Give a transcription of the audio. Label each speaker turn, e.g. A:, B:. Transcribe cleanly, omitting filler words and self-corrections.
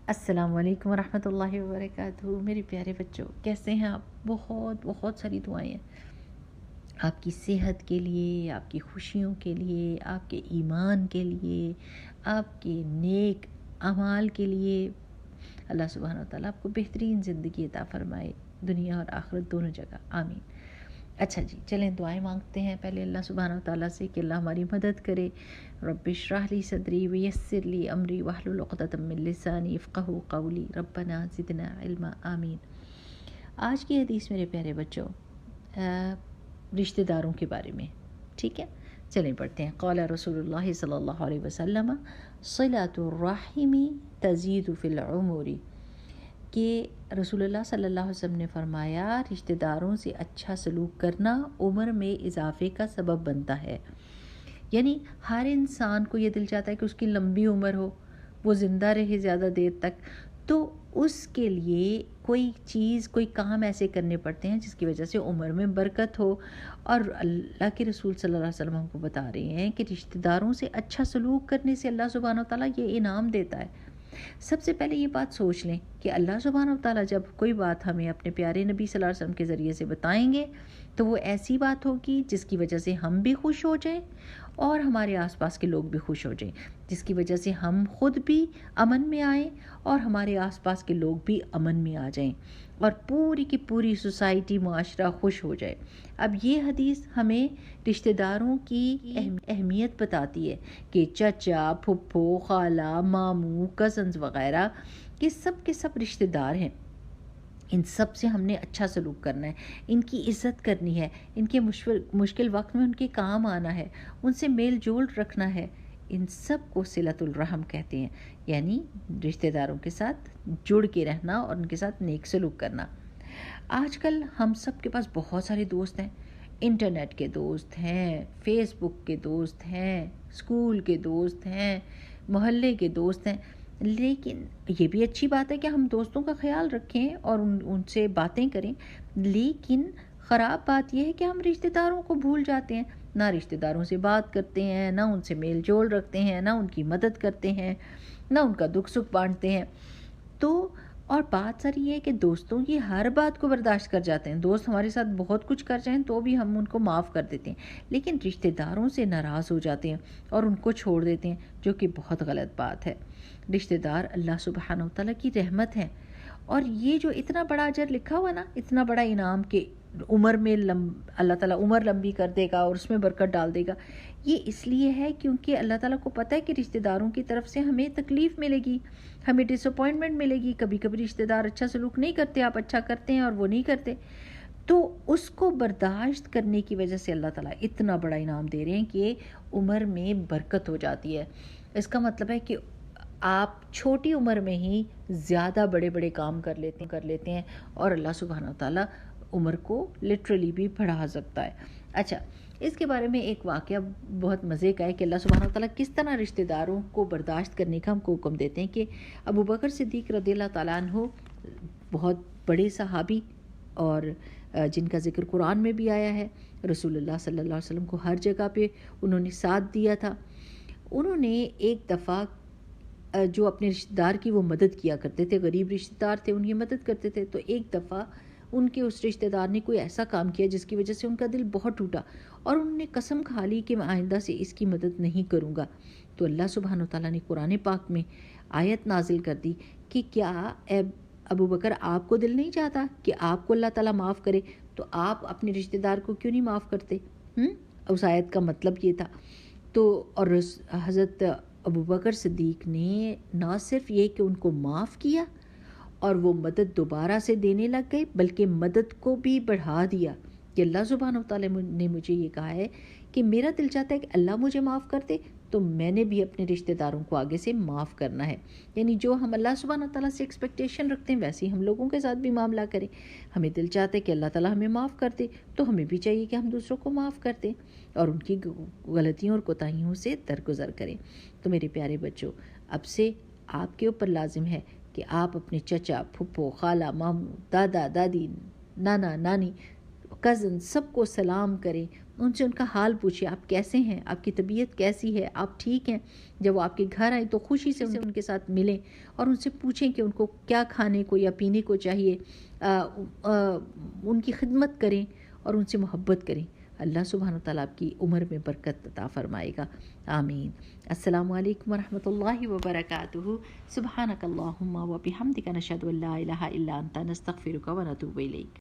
A: السلام علیکم ورحمۃ اللہ وبرکاتہ۔ میرے پیارے بچوں، کیسے ہیں آپ؟ بہت بہت ساری دعائیں ہیں آپ کی صحت کے لیے، آپ کی خوشیوں کے لیے، آپ کے ایمان کے لیے، آپ کے نیک اعمال کے لیے۔ اللہ سبحانہ و تعالیٰ آپ کو بہترین زندگی عطا فرمائے، دنیا اور آخرت دونوں جگہ، آمین۔ اچھا جی، چلیں دعائیں مانگتے ہیں پہلے اللہ سبحانہ و تعالیٰ سے کہ اللہ ہماری مدد کرے۔ رب اشرح لی صدری ویسر لی امری واحلل عقدۃ من لسانی یفقہوا قولی ربنا زدنا علما، آمین۔ آج کی حدیث میرے پیارے بچوں رشتہ داروں کے بارے میں، ٹھیک ہے؟ چلیں پڑھتے ہیں۔ قال رسول اللہ صلی اللہ علیہ وسلم صلۃ الرحم تزید فی العمر، کہ رسول اللہ صلی اللہ علیہ وسلم نے فرمایا رشتہ داروں سے اچھا سلوک کرنا عمر میں اضافے کا سبب بنتا ہے۔ یعنی ہر انسان کو یہ دل چاہتا ہے کہ اس کی لمبی عمر ہو، وہ زندہ رہے زیادہ دیر تک، تو اس کے لیے کوئی چیز، کوئی کام ایسے کرنے پڑتے ہیں جس کی وجہ سے عمر میں برکت ہو۔ اور اللہ کے رسول صلی اللہ علیہ وسلم ہم کو بتا رہے ہیں کہ رشتہ داروں سے اچھا سلوک کرنے سے اللہ سبحانہ و تعالیٰ یہ انعام دیتا ہے۔ سب سے پہلے یہ بات سوچ لیں کہ اللہ سبحانہ و تعالیٰ جب کوئی بات ہمیں اپنے پیارے نبی صلی اللہ علیہ وسلم کے ذریعے سے بتائیں گے تو وہ ایسی بات ہوگی جس کی وجہ سے ہم بھی خوش ہو جائیں اور ہمارے آس پاس کے لوگ بھی خوش ہو جائیں، جس کی وجہ سے ہم خود بھی امن میں آئیں اور ہمارے آس پاس کے لوگ بھی امن میں آ جائیں اور پوری کی پوری سوسائٹی، معاشرہ خوش ہو جائے۔ اب یہ حدیث ہمیں رشتہ داروں کی اہمیت بتاتی ہے کہ چچا، پھپھو، خالہ، ماموں، کزنز وغیرہ یہ سب کے سب رشتہ دار ہیں۔ ان سب سے ہم نے اچھا سلوک کرنا ہے، ان کی عزت کرنی ہے، ان کے مشکل وقت میں ان کے کام آنا ہے، ان سے میل جول رکھنا ہے۔ ان سب کو صلۃ الرحم کہتے ہیں، یعنی رشتہ داروں کے ساتھ جڑ کے رہنا اور ان کے ساتھ نیک سلوک کرنا۔ آج کل ہم سب کے پاس بہت سارے دوست ہیں، انٹرنیٹ کے دوست ہیں، فیس بک کے دوست ہیں، اسکول کے دوست ہیں، محلے کے دوست ہیں، لیکن یہ بھی اچھی بات ہے کہ ہم دوستوں کا خیال رکھیں اور ان سے باتیں کریں، لیکن خراب بات یہ ہے کہ ہم رشتہ داروں کو بھول جاتے ہیں، نہ رشتہ داروں سے بات کرتے ہیں، نہ ان سے میل جول رکھتے ہیں، نہ ان کی مدد کرتے ہیں، نہ ان کا دکھ سکھ بانٹتے ہیں۔ تو اور بات ساری یہ ہے کہ دوستوں کی ہر بات کو برداشت کر جاتے ہیں، دوست ہمارے ساتھ بہت کچھ کر جائیں تو بھی ہم ان کو معاف کر دیتے ہیں، لیکن رشتہ داروں سے ناراض ہو جاتے ہیں اور ان کو چھوڑ دیتے ہیں، جو کہ بہت غلط بات ہے۔ رشتہ دار اللہ سبحانہ و تعالیٰ کی رحمت ہیں، اور یہ جو اتنا بڑا اجر لکھا ہوا نا، اتنا بڑا انعام کہ عمر میں اللہ تعالیٰ عمر لمبی کر دے گا اور اس میں برکت ڈال دے گا، یہ اس لیے ہے کیونکہ اللہ تعالیٰ کو پتہ ہے کہ رشتہ داروں کی طرف سے ہمیں تکلیف ملے گی، ہمیں ڈس اپوائنٹمنٹ ملے گی، کبھی کبھی رشتہ دار اچھا سلوک نہیں کرتے، آپ اچھا کرتے ہیں اور وہ نہیں کرتے، تو اس کو برداشت کرنے کی وجہ سے اللہ تعالیٰ اتنا بڑا انعام دے رہے ہیں کہ عمر میں برکت ہو جاتی ہے۔ اس کا مطلب ہے کہ آپ چھوٹی عمر میں ہی زیادہ بڑے بڑے کام کر لیتے ہیں اور اللہ سبحانہ و تعالیٰ عمر کو لٹرلی بھی بڑھا سکتا ہے۔ اچھا، اس کے بارے میں ایک واقعہ بہت مزے کا ہے کہ اللہ سبحانہ و تعالیٰ کس طرح رشتہ داروں کو برداشت کرنے کا ہم کو حکم دیتے ہیں کہ ابو بکر صدیق رضی اللہ تعالیٰ عنہ بہت بڑے صحابی اور جن کا ذکر قرآن میں بھی آیا ہے، رسول اللہ صلی اللہ علیہ وسلم کو ہر جگہ پہ انہوں نے ساتھ دیا تھا۔ انہوں نے ایک دفعہ جو اپنے رشتہ دار کی وہ مدد کیا کرتے تھے، غریب رشتہ دار تھے، ان کی مدد کرتے تھے، تو ایک دفعہ ان کے اس رشتہ دار نے کوئی ایسا کام کیا جس کی وجہ سے ان کا دل بہت ٹوٹا اور انہوں نے قسم کھا لی کہ میں آئندہ سے اس کی مدد نہیں کروں گا۔ تو اللہ سبحانہ و تعالیٰ نے قرآن پاک میں آیت نازل کر دی کہ کیا اے ابو بکر، آپ کو دل نہیں چاہتا کہ آپ کو اللہ تعالیٰ معاف کرے، تو آپ اپنے رشتہ دار کو کیوں نہیں معاف کرتے؟ اس آیت کا مطلب یہ تھا۔ تو اور حضرت ابو بکر صدیق نے نہ صرف یہ کہ ان کو معاف کیا اور وہ مدد دوبارہ سے دینے لگ گئے، بلکہ مدد کو بھی بڑھا دیا کہ اللہ سبحانہ و تعالیٰ نے مجھے یہ کہا ہے کہ میرا دل چاہتا ہے کہ اللہ مجھے معاف کر دے، تو میں نے بھی اپنے رشتہ داروں کو آگے سے معاف کرنا ہے۔ یعنی جو ہم اللہ سبحانہ و تعالیٰ سے ایکسپیکٹیشن رکھتے ہیں ویسے ہی ہم لوگوں کے ساتھ بھی معاملہ کریں۔ ہمیں دل چاہتا ہے کہ اللہ تعالیٰ ہمیں معاف کر دے، تو ہمیں بھی چاہیے کہ ہم دوسروں کو معاف کر دیں اور ان کی غلطیوں اور کوتاہیوں سے درگزر کریں۔ تو میرے پیارے بچوں، اب سے آپ کے اوپر لازم ہے کہ آپ اپنے چچا، پھپھو، خالہ، ماموں، دادا، دادی، نانا، نانی، کزن سب کو سلام کریں، ان سے ان کا حال پوچھیں، آپ کیسے ہیں، آپ کی طبیعت کیسی ہے، آپ ٹھیک ہیں۔ جب وہ آپ کے گھر آئیں تو خوشی سے ان کے ساتھ ملیں اور ان سے پوچھیں کہ ان کو کیا کھانے کو یا پینے کو چاہیے، ان کی خدمت کریں اور ان سے محبت کریں۔ اللہ سبحانہ وتعالیٰ آپ کی عمر میں برکت عطا فرمائے گا، آمین۔ السلام علیکم ورحمۃ اللہ وبرکاتہ۔ سبحانک اللہم و بحمدک، نشہد ان لا الہ الا انت، نستغفرک و نتوب الیک۔